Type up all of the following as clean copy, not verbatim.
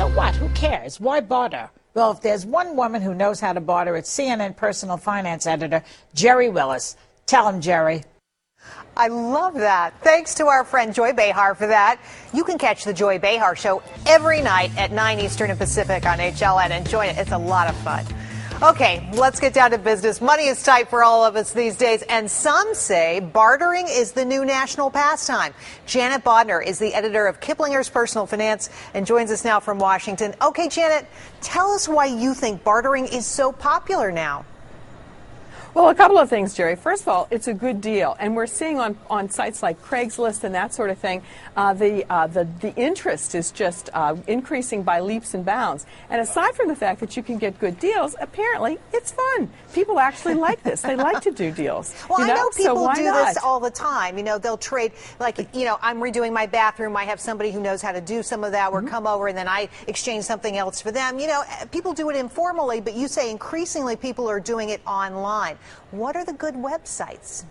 So what? Who cares? Why barter? Well, if there's one woman who knows how to barter, it's CNN personal finance editor Jerry Willis. Tell him, Jerry. I love that. Thanks to our friend Joy Behar for that. You can catch the Joy Behar Show every night at 9 Eastern and Pacific on HLN and join it. It's a lot of fun. Okay, let's get down to business. Money is tight for all of us these days, and some say bartering is the new national pastime. Janet Bodner is the editor of Kiplinger's Personal Finance and joins us now from Washington. Okay, Janet, tell us why you think bartering is so popular now. Well, a couple of things, Jerry. First of all, it's a good deal, and we're seeing on sites like Craigslist and that sort of thing, the interest is just increasing by leaps and bounds. And aside from the fact that you can get good deals, apparently it's fun. People actually like this. They like to do deals. Well, I know people so do not? This all the time. You know, they'll trade, like, you know, I'm redoing my bathroom. I have somebody who knows how to do some of that. Or come over and then I exchange something else for them. You know, people do it informally, but you say increasingly people are doing it online. What are the good websites?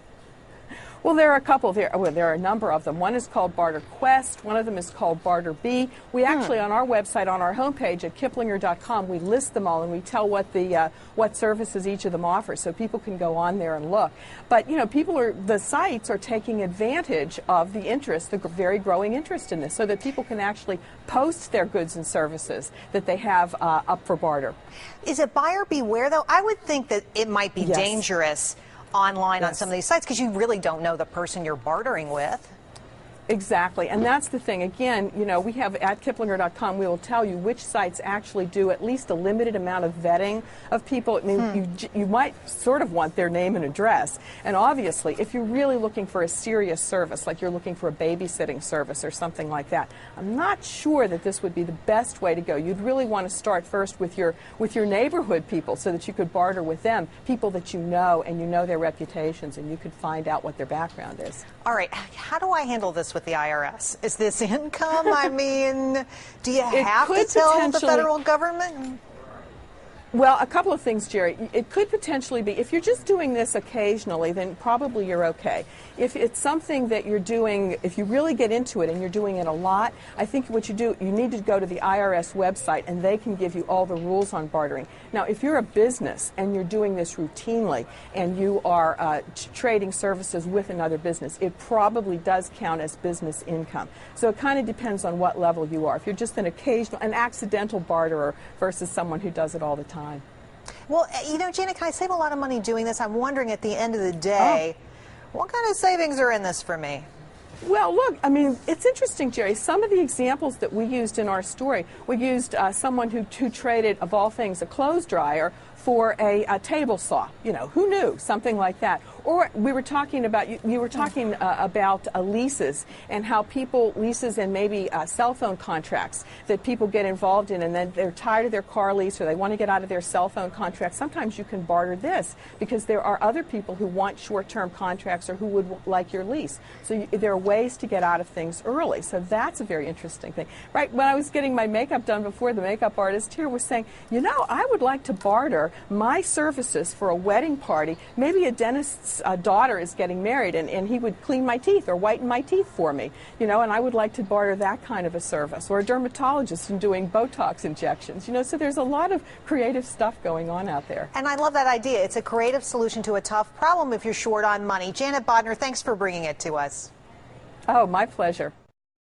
Well, there are a couple. There are a number of them. One is called Barter Quest. One of them is called Barter Bee. We actually, on our website, on our homepage at kiplinger.com, we list them all and we tell what services each of them offers, so people can go on there and look. But you know, the sites are taking advantage of the interest, the very growing interest in this, so that people can actually post their goods and services that they have up for barter. Is it buyer beware, though? I would think that it might be dangerous online on Yes. some of these sites because you really don't know the person you're bartering with. Exactly, and that's the thing. Again, you know, we have at kiplinger.com, we will tell you which sites actually do at least a limited amount of vetting of people. I mean, you might sort of want their name and address. And obviously, if you're really looking for a serious service, like you're looking for a babysitting service or something like that, I'm not sure that this would be the best way to go. You'd really want to start first with your neighborhood people so that you could barter with them, people that you know and you know their reputations and you could find out what their background is. All right, how do I handle this with the IRS? Is this income? I mean, do you have to tell the federal government? Well, a couple of things, Jerry. It could potentially be, if you're just doing this occasionally, then probably you're okay. If it's something that you're doing, if you really get into it and you're doing it a lot, I think what you do, you need to go to the IRS website and they can give you all the rules on bartering. Now, if you're a business and you're doing this routinely and you are trading services with another business, it probably does count as business income. So it kind of depends on what level you are. If you're just an accidental barterer versus someone who does it all the time. Well, you know, Janet, can I save a lot of money doing this? I'm wondering at the end of the day, what kind of savings are in this for me? Well, look, I mean, it's interesting, Jerry. Some of the examples that we used in our story, we used someone who traded, of all things, a clothes dryer for a table saw. You know, who knew? Something like that. Or we were talking about, you were talking about leases and how leases and maybe cell phone contracts that people get involved in and then they're tired of their car lease or they want to get out of their cell phone contract. Sometimes you can barter this because there are other people who want short-term contracts or who would like your lease. So there are ways to get out of things early. So that's a very interesting thing. Right, when I was getting my makeup done before, the makeup artist here was saying, you know, I would like to barter my services for a wedding party. Maybe a dentist's daughter is getting married and he would clean my teeth or whiten my teeth for me, you know, and I would like to barter that kind of a service. Or a dermatologist and doing Botox injections, you know, so there's a lot of creative stuff going on out there. And I love that idea. It's a creative solution to a tough problem if you're short on money. Janet Bodner, thanks for bringing it to us. Oh, my pleasure.